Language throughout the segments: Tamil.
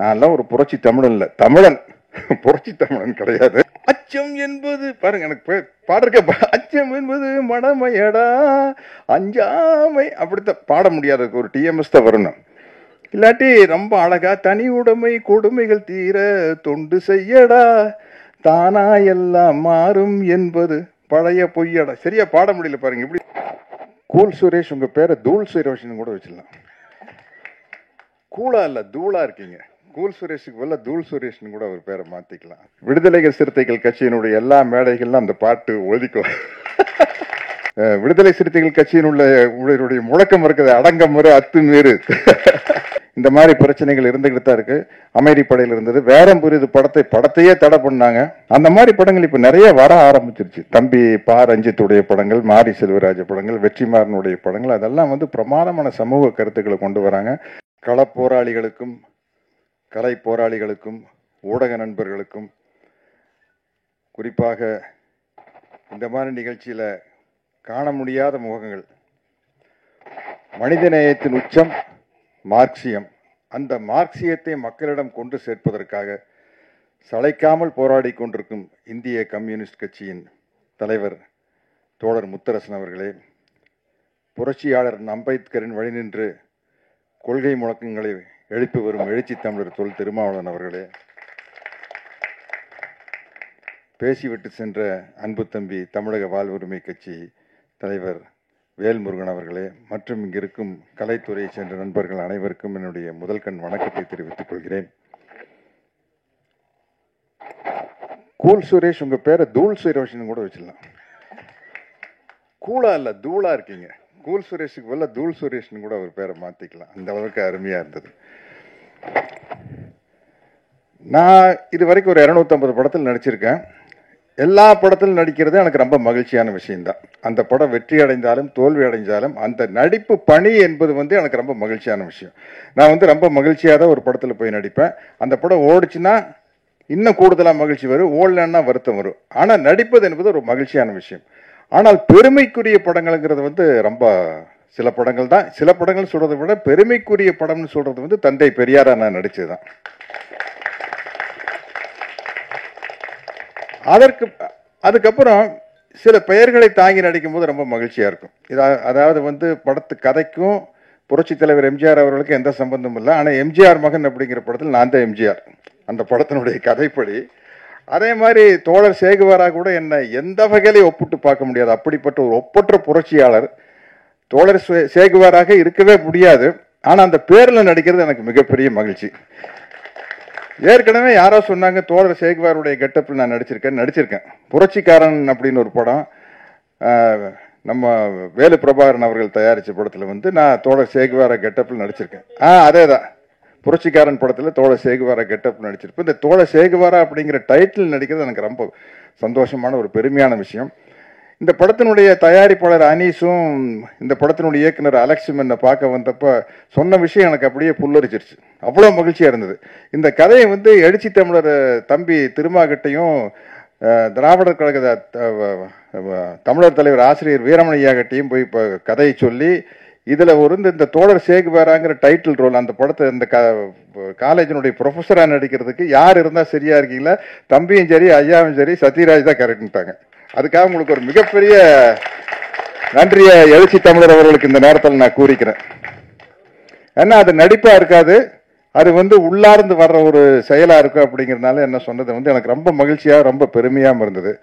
நான்லாம் ஒரு புரட்சி தமிழன் இல்ல, தமிழன். புரட்சி தமிழன் கிடையாது. அச்சம் என்பது பாருங்க, எனக்கு பாடுறக்க அச்சம் என்பது மடமையடா அஞ்சாமை அப்படித்தான் பாட முடியாது. ஒரு டிஎம்எஸ் தான் வரணும். இல்லாட்டி ரொம்ப அழகா தனி உடைமை கொடுமைகள் தீர தொண்டு செய்யடா தானா எல்லாம் மாறும் என்பது பழைய பொய்யடா. சரியா பாட முடியல பாருங்க. இப்படி கூல் சுரேஷ், உங்க பேரை தூள் சுரேஷன் கூட வச்சிடலாம். கூலா இல்ல தூளா இருக்கீங்க. கூல் சுரேஷுக்கு பதிலா தூள் சுரேஷ்னு கூட அவர் பேரை மாத்திக்கலாம். விடுதலைகள் சிறுத்தைகள் கட்சியினுடைய எல்லா மேடைகள்லாம் அந்த பாட்டு ஒதுக்கும். விடுதலை சிறுத்தைகள் கட்சியினுடைய முழக்கம் இருக்குது, அடங்கமுறை அத்துமீறு. இந்த மாதிரி பிரச்சனைகள் இருந்துகிட்டு தான் இருக்கு. அமைதி படையில் இருந்தது, வேரம் புரியுது படத்தையே தடை பண்ணாங்க. அந்த மாதிரி படங்கள் இப்ப நிறைய வர ஆரம்பிச்சிருச்சு. தம்பி பா ரஞ்சித்துடைய படங்கள், மாரி செல்வராஜ படங்கள், வெற்றிமாறனுடைய படங்கள், அதெல்லாம் வந்து பிரமாதமான சமூக கருத்துக்களை கொண்டு வராங்க. கள போராளிகளுக்கும் கலை போராளிகளுக்கும் ஊடக நண்பர்களுக்கும் குறிப்பாக இந்த மாதிரி நிகழ்ச்சியில காண முடியாத முகங்கள். மனிதநேயத்தின் உச்சம் மார்க்சியம். அந்த மார்க்சியத்தை மக்களிடம் கொண்டு சேர்ப்பதற்காக சளைக்காமல் போராடி கொண்டிருக்கும் இந்திய கம்யூனிஸ்ட் கட்சியின் தலைவர் தோழர் முத்தரசன் அவர்களே, புரட்சியாளர் அம்பேத்கரின் வழி நின்று கொள்கை முழக்கங்களை எழுப்பி வரும் எழுச்சி தமிழர் தொல் திருமாவளவன் அவர்களே, பேசிவிட்டு சென்ற அன்பு தம்பி தமிழக வாழ்வுரிமை கட்சி தலைவர் வேல்முருகன் அவர்களே, மற்றும் இங்கிருக்கும் கலைத்துறையை சேர்ந்த நண்பர்கள் அனைவருக்கும் என்னுடைய முதல் கண் வணக்கத்தை தெரிவித்துக் கொள்கிறேன். கூல் சுரேஷ், உங்க பேரை தூள் சுரேஷன் கூட வச்சிடலாம். கூலா இல்ல தூளா இருக்கீங்க. கூல் சுரேஷுக்கு பதிலா தூள் சுரேஷ்னு கூட அவர் பேரை மாத்திக்கலாம். அந்த அளவுக்கு அருமையா இருந்தது. நான் இது வரைக்கும் ஒரு 250 படத்தில் நடிச்சிருக்கேன். எல்லா படத்திலும் நடிக்கிறது எனக்கு ரொம்ப மகிழ்ச்சியான விஷயம்தான். அந்த படம் வெற்றி அடைந்தாலும் தோல்வி அடைந்தாலும் அந்த நடிப்பு பணி என்பது வந்து எனக்கு ரொம்ப மகிழ்ச்சியான விஷயம். நான் வந்து ரொம்ப மகிழ்ச்சியாக தான் ஒரு படத்தில் போய் நடிப்பேன். அந்த படம் ஓடிச்சுன்னா இன்னும் கூடுதலாக மகிழ்ச்சி வரும், ஓடலன்னா வருத்தம் வரும். ஆனால் நடிப்பது என்பது ஒரு மகிழ்ச்சியான விஷயம். ஆனால் பெருமைக்குரிய படங்கள்ங்கிறது வந்து ரொம்ப சில படங்கள் தான். சில படங்கள் சொல்றதை விட பெருமைக்குரிய படம்னு சொல்றது வந்து தந்தை பெரியாரா நான் நடிச்சதுதான். அதுக்கப்புறம் சில பெயர்களை தாங்கி நடிக்கும் போது ரொம்ப மகிழ்ச்சியா இருக்கும். அதாவது வந்து படத்து கதைக்கும் புரட்சி தலைவர் எம்ஜிஆர் அவர்களுக்கு எந்த சம்பந்தமும் இல்லை. ஆனால் எம்ஜிஆர் மகன் அப்படிங்கிற படத்தில் நான் தான் எம்ஜிஆர், அந்த படத்தினுடைய கதைப்படி. அதே மாதிரி தோழர் சேகுவாரா கூட என்னை எந்த வகையிலையும் ஒப்பிட்டு பார்க்க முடியாது. அப்படிப்பட்ட ஒரு ஒப்பற்ற புரட்சியாளர் தோழர் சேகுவாராக இருக்கவே முடியாது. ஆனால் அந்த பேரில் நடிக்கிறது எனக்கு மிகப்பெரிய மகிழ்ச்சி. ஏற்கனவே யாரோ சொன்னாங்க தோழர் சேகுவாருடைய கெட்டப்பில் நான் நடிச்சிருக்கேன். புரட்சிக்காரன் அப்படின்னு ஒரு படம், நம்ம வேலு பிரபாகரன் அவர்கள் தயாரித்த படத்தில் வந்து நான் தோழர் சேகுவாரா கெட்டப்பில் நடிச்சிருக்கேன். அதே தான், புரட்சிக்காரன் படத்தில் தோழர் சேகுவாரா கெட்டப்பில் நடிச்சிருப்பேன். இந்த தோழர் சேகுவாரா அப்படிங்கிற டைட்டில் நடிக்கிறது எனக்கு ரொம்ப சந்தோஷமான ஒரு பெருமையான விஷயம். இந்த படத்தினுடைய தயாரிப்பாளர் அனீஸும் இந்த படத்தினுடைய இயக்குனர் அலெக்ஸும் என்னை பார்க்க வந்தப்ப சொன்ன விஷயம் எனக்கு அப்படியே புல்லரிச்சிருச்சு. அவ்வளோ மகிழ்ச்சியாக இருந்தது. இந்த கதையை வந்து எழுச்சி தமிழர் தம்பி திருமாகிட்டையும் திராவிடர் கழக தமிழர் தலைவர் ஆசிரியர் வீரமணியாகட்டையும் போய் இப்போ கதையை சொல்லி இதில் இந்த தோழர் சேகுவாராங்கிற டைட்டில் ரோல் அந்த படத்தை இந்த காலேஜினுடைய ப்ரொஃபஸராக நடிக்கிறதுக்கு யார் இருந்தால் சரியா இருக்கீங்களா, தம்பியும் சரி ஐயாவும் சரி சத்யராஜ் தான் கரெக்டுட்டாங்க. அதுக்காக உங்களுக்கு ஒரு மிகப்பெரிய நன்றியை எழுச்சி தமிழர் அவர்களுக்கு இந்த நேரத்தில் நான் கூறிக்கிறேன். ஏன்னா அது நடிப்பாக இருக்காது, அது வந்து உள்ளார்ந்து வர்ற ஒரு செயலாக இருக்கும். அப்படிங்கிறதுனால என்ன சொன்னது வந்து எனக்கு ரொம்ப மகிழ்ச்சியாக ரொம்ப பெருமையாக இருந்தது.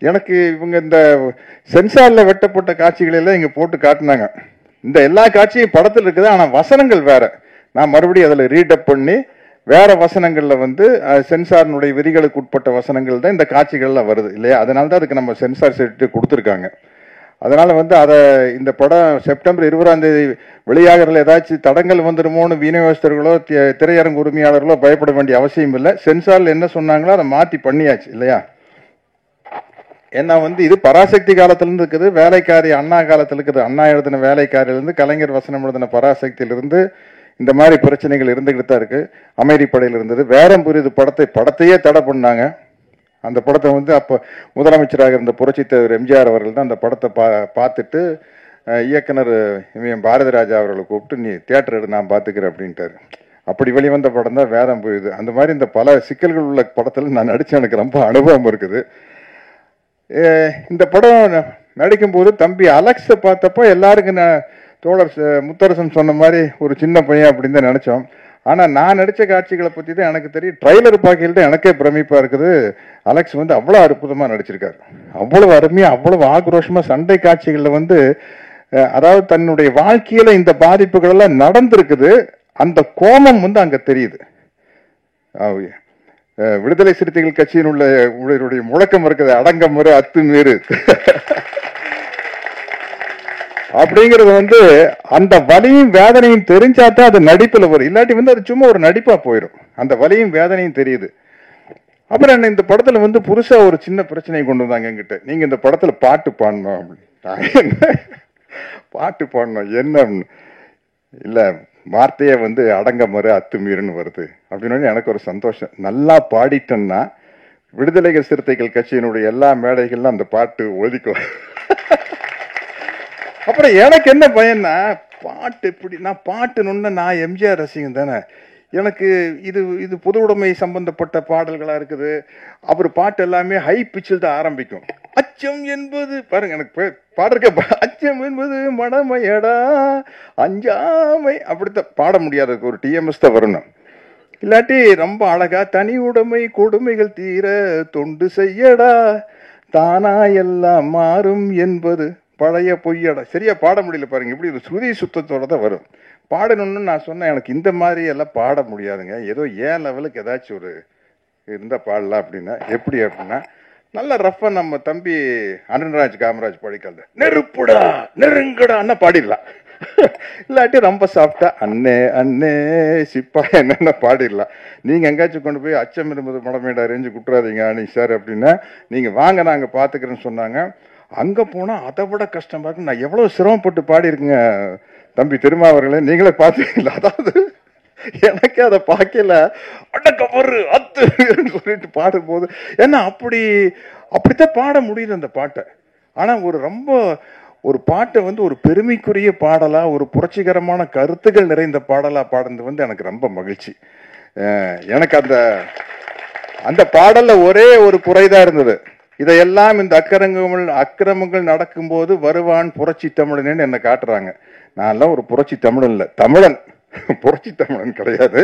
எனக்கு இவங்க இந்த சென்சாரில் வெட்டப்பட்ட காட்சிகளெல்லாம் இங்கே போட்டு காட்டினாங்க. இந்த எல்லா காட்சியும் படத்தில் இருக்குது, ஆனால் வசனங்கள் வேற. நான் மறுபடியும் அதில் ரீடப் பண்ணி வேற வசனங்களில் வந்து சென்சாரினுடைய விதிகளுக்கு உட்பட்ட வசனங்கள் தான் இந்த காட்சிகள்லாம் வருது இல்லையா. அதனால தான் அதுக்கு நம்ம சென்சார் சர்டிஃபிகேட் கொடுத்துருக்காங்க. அதனால வந்து அதை இந்த படம் செப்டம்பர் 20ஆம் தேதி வெளியாகிறதுல ஏதாச்சும் தடங்கள் வந்துடுமோன்னு விநியோகஸ்தர்களோ திரையரங்கு உரிமையாளர்களோ பயப்பட வேண்டிய அவசியம் இல்லை. சென்சாரில் என்ன சொன்னாங்களோ அதை மாற்றி பண்ணியாச்சு இல்லையா. ஏன்னா வந்து இது பராசக்தி காலத்திலிருந்து இருக்குது, வேலைக்காரி அண்ணா காலத்தில் இருக்குது. அண்ணா எழுதின வேலைக்காரிலிருந்து கலைஞர் வசனம் எழுதின பராசக்தியிலிருந்து இந்த மாதிரி பிரச்சனைகள் இருந்துகிட்டு தான் இருக்கு. அமைதி படையில் இருந்தது, வேரம் புரியுது படத்தையே தடை பண்ணாங்க. அந்த படத்தை வந்து அப்போ முதலமைச்சராக இருந்த புரட்சி தலைவர் எம்ஜிஆர் அவர்கள் தான் அந்த படத்தை பார்த்துட்டு இயக்குனர் பாரதிராஜா அவர்களை கூப்பிட்டு நீ தியேட்டர் எடு நான் பார்த்துக்கிறேன் அப்படின்ட்டாரு. அப்படி வெளிவந்த படம் தான் வேதம் போயுது. அந்த மாதிரி இந்த பல சிக்கல்கள் உள்ள படத்தில் நான் நடித்தேன். எனக்கு ரொம்ப அனுபவம் இருக்குது. இந்த படம் நடிக்கும்போது தம்பி அலெக்ஸை பார்த்தப்போ எல்லாருக்கும் தோழர் முத்தரசன் சொன்ன மாதிரி ஒரு சின்ன பையன் அப்படின்னு தான் நினச்சோம். ஆனால் நான் நடித்த காட்சிகளை பற்றி தான் எனக்கு தெரியும். ட்ரைலர் பார்க்கையில் தான் எனக்கே பிரமிப்பாக இருக்குது. அலெக்ஸ் வந்து அவ்வளோ அற்புதமாக நடிச்சிருக்காரு. அவ்வளவு அருமையாக, அவ்வளவு ஆக்ரோஷமாக சண்டை காட்சிகளில் வந்து அதாவது தன்னுடைய வாழ்க்கையில இந்த பாதிப்புகள் எல்லாம் நடந்திருக்குது. அந்த கோபம் வந்து அங்க தெரியுது. விடுதலை சிறுத்தைகள் கட்சியின் உள்ள முழக்கம் இருக்குது, அடங்க முறை அத்துமீறு அப்படிங்கிறது வந்து அந்த வலியும் வேதனையும் தெரிஞ்சாதான் அது நடிப்புல வரும். இல்லாட்டி வந்து அது சும்மா ஒரு நடிப்பா போயிடும். அந்த வலியும் வேதனையும் தெரியுது. அப்புறம் என்ன இந்த படத்துல வந்து புதுசா ஒரு சின்ன பிரச்சனையை கொண்டு வந்தாங்க என்கிட்ட. நீங்க இந்த படத்துல பாட்டு பாடணும் அப்படின்னு. பாட்டு பாடணும் என்ன இல்ல, வார்த்தையே வந்து அடங்க மறு அத்துமீறுன்னு வருது அப்படின்னு எனக்கு ஒரு சந்தோஷம். நல்லா பாடிட்டேன்னா விடுதலை சிறுத்தைகள் கட்சியினுடைய எல்லா மேடைகள்லாம் அந்த பாட்டு ஒதுக்கும். அப்புறம் எனக்கு என்ன பயன்னா, பாட்டு எப்படி நான் பாட்டுன்னு நான் எம்ஜிஆர் ரசிகன் தானே. எனக்கு இது பொது உடைமை சம்பந்தப்பட்ட பாடல்களா இருக்குது. அப்புறம் பாட்டு எல்லாமே ஹை பிச்சில் தான் ஆரம்பிக்கும். அச்சம் என்பது பாருங்க, எனக்கு பாடுறக்க அச்சம் என்பது மடமையடா அஞ்சாமை அப்படித்தான் பாட முடியாது. ஒரு டிஎம்எஸ் தான் வரணும். இல்லாட்டி ரொம்ப அழகா தனி உடைமை கொடுமைகள் தீர தொண்டு செய்யடா தானா எல்லாம் மாறும் என்பது பழைய பொய்யடா. சரியா பாட முடியல பாருங்க. இப்படி ஒரு ஸ்ருதி சுத்தத்தோட தான் வரும். பாடணும்னு நான் சொன்னேன். எனக்கு இந்த மாதிரி எல்லாம் பாட முடியாதுங்க. ஏதோ ஏன் லெவலுக்கு ஏதாச்சும் ஒரு இருந்தால் பாடலாம் அப்படின்னா. எப்படி அப்படின்னா, நல்ல ரஃபா நம்ம தம்பி அருண்ராஜ் காமராஜ் படிக்கல நெருப்புடா நெருங்கடான்னா பாடிடலாம். இல்லாட்டி ரொம்ப சாப்பிட்டா அண்ணே அண்ணே சிப்பா என்னென்ன பாடிடலாம். நீங்கள் எங்கேயாச்சும் கொண்டு போய் அச்சம் இருந்தது மடமேடா ரேஞ்சு குட்டுறாதீங்க அன்னைக்கு சார் அப்படின்னா, நீங்கள் வாங்க நாங்கள் பார்த்துக்கிறேன்னு சொன்னாங்க. அங்கே போனால் அதை விட கஷ்டமாக இருக்கு. நான் எவ்வளோ சிரமப்பட்டு பாடியிருக்குங்க தம்பி திருமாவர்களே, நீங்களே பார்த்துக்கல. அதாவது எனக்கு அதை பார்க்கல அடக்கமறு அத்துன்னு சொல்லிட்டு பாடும்போது ஏன்னா அப்படித்தான் பாட முடியுது அந்த பாட்டை. ஆனால் ஒரு பாட்டை வந்து ஒரு பெருமைக்குரிய பாடலா, ஒரு புரட்சிகரமான கருத்துக்கள் நிறைந்த பாடலா பாடுறது வந்து எனக்கு ரொம்ப மகிழ்ச்சி. எனக்கு அந்த பாடல்ல ஒரே ஒரு குறைதான் இருந்தது. இதையெல்லாம் இந்த அக்கிரமங்கள் நடக்கும்போது வருவான் புரட்சி தமிழன் என்ன காட்டுறாங்க. நான்லாம் ஒரு புரட்சி தமிழன் இல்லை, தமிழன். புரட்சி தமிழன் கிடையாது.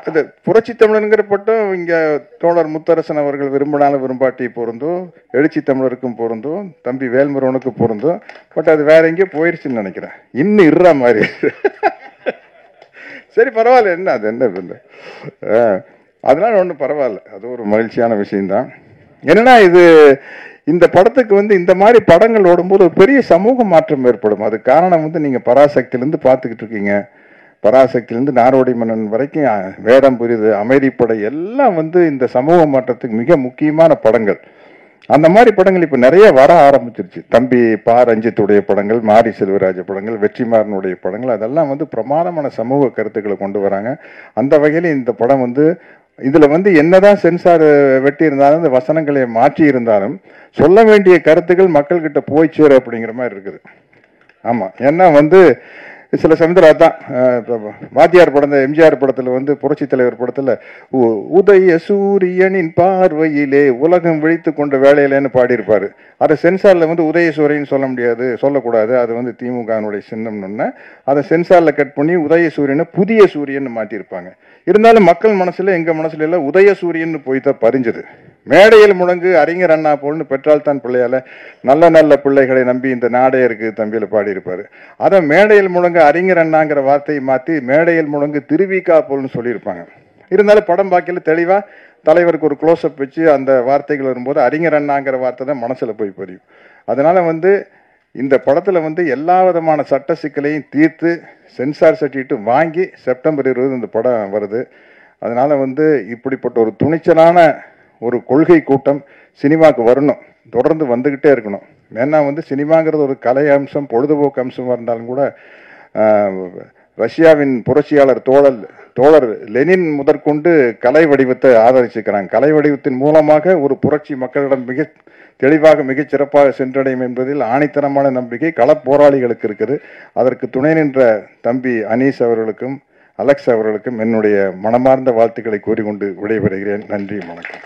அது புரட்சி தமிழன்கிற பட்டம் இங்க தோழர் முத்தரசன் அவர்கள் விரும்பினாலும் விரும்பாட்டி பொருந்தும், எழுச்சி தமிழருக்கும் பொருந்தும், தம்பி வேல்முருகனுக்கு பொருந்தும். பட் அது வேற எங்கேயோ போயிருச்சுன்னு நினைக்கிறேன். இன்னும் இருற மாதிரி. சரி பரவாயில்ல, என்ன அது என்ன அதனால ஒன்றும் பரவாயில்ல. அது ஒரு மகிழ்ச்சியான விஷயம்தான். என்னன்னா இந்த படத்துக்கு வந்து இந்த மாதிரி படங்கள் ஓடும்போது ஒரு பெரிய சமூக மாற்றம் ஏற்படும். அது காரணம் வந்து நீங்க பராசக்தியிலிருந்து பார்த்துக்கிட்டு இருக்கீங்க. பராசக்தியிலிருந்து நாரோடி மன்னன் வரைக்கும், வேடம் புரியுது, அமைதிப்படை எல்லாம் வந்து இந்த சமூக மாற்றத்துக்கு மிக முக்கியமான படங்கள். அந்த மாதிரி படங்கள் இப்ப நிறைய வர ஆரம்பிச்சிருச்சு. தம்பி பா ரஞ்சித்துடைய படங்கள், மாரி செல்வராஜ படங்கள், வெற்றிமாறனுடைய படங்கள், அதெல்லாம் வந்து பிரமாதமான சமூக கருத்துக்களை கொண்டு வராங்க. அந்த வகையில் இந்த படம் வந்து இதுல வந்து என்னதான் சென்சார் வெட்டி இருந்தாலும், இந்த வசனங்களை மாற்றி இருந்தாலும் சொல்ல வேண்டிய கருத்துக்கள் மக்கள் கிட்ட போய் சேரு அப்படிங்கிற மாதிரி இருக்குது. ஆமா, ஏன்னா வந்து சில சமயத்தில் அதான் வாத்தியார் படம், எம்ஜிஆர் படத்துல வந்து புரட்சி தலைவர் படத்துல உதய சூரியனின் பார்வையிலே உலகம் விழித்து கொண்ட வேலையிலேன்னு பாடியிருப்பாரு. அதை சென்சார்ல வந்து உதய சூரியன் சொல்ல முடியாது, சொல்லக்கூடாது, அது வந்து திமுகனுடைய சின்னம்னு அதை சென்சார்ல கட் பண்ணி உதய சூரியனை புதிய சூரியன் மாற்றிருப்பாங்க. இருந்தாலும் மக்கள் மனசுல, எங்க மனசுல எல்லாம் உதய சூரியன் போய் தான் பறிஞ்சது. மேடையில் முழங்கு அறிஞர் அண்ணா போல்னு பெற்றால் தான் பிள்ளையால நல்ல நல்ல பிள்ளைகளை நம்பி இந்த நாடே இருக்கு தம்பியில பாடியிருப்பாரு. அதை மேடையில் முழங்கு அறிஞர் அண்ணாங்கிற வார்த்தையை மாற்றி மேடையில் முழங்கு திருவிக்கா போல்னு சொல்லியிருப்பாங்க. இருந்தாலும் படம் பார்க்கல தெளிவா தலைவருக்கு ஒரு க்ளோஸ்அப் வச்சு அந்த வார்த்தைகள் வரும்போது அறிஞர் அண்ணாங்கிற வார்த்தை தான் மனசுல போய் பதியும். அதனால வந்து இந்த படத்துல வந்து எல்லா விதமான சட்ட சிக்கலையும் தீர்த்து சென்சார் சர்டிஃபிகேட் வாங்கி செப்டம்பர் 20 இந்த படம் வருது. அதனால வந்து இப்படிப்பட்ட ஒரு துணிச்சலான ஒரு கொள்கை கூட்டம் சினிமாவுக்கு வரணும், தொடர்ந்து வந்துகிட்டே இருக்கணும். ஏன்னா வந்து சினிமாங்கிறது ஒரு கலை அம்சம், பொழுதுபோக்கு அம்சமாக இருந்தாலும் கூட ரஷ்யாவின் புரட்சியாளர் தோழர் லெனின் முதற்கொண்டு கலை வடிவத்தை ஆதரிச்சிருக்கிறாங்க. கலை வடிவத்தின் மூலமாக ஒரு புரட்சி மக்களிடம் மிக தெளிவாக மிகச் சிறப்பாக சென்றடையும் என்பதில் ஆணித்தனமான நம்பிக்கை கள போராளிகளுக்கு இருக்குது. அதற்கு துணை நின்ற தம்பி அனீஸ் அவர்களுக்கும் அலெக்ஸ் அவர்களுக்கும் என்னுடைய மனமார்ந்த வாழ்த்துக்களை கூறிக்கொண்டு விடைபெறுகிறேன். நன்றி, வணக்கம்.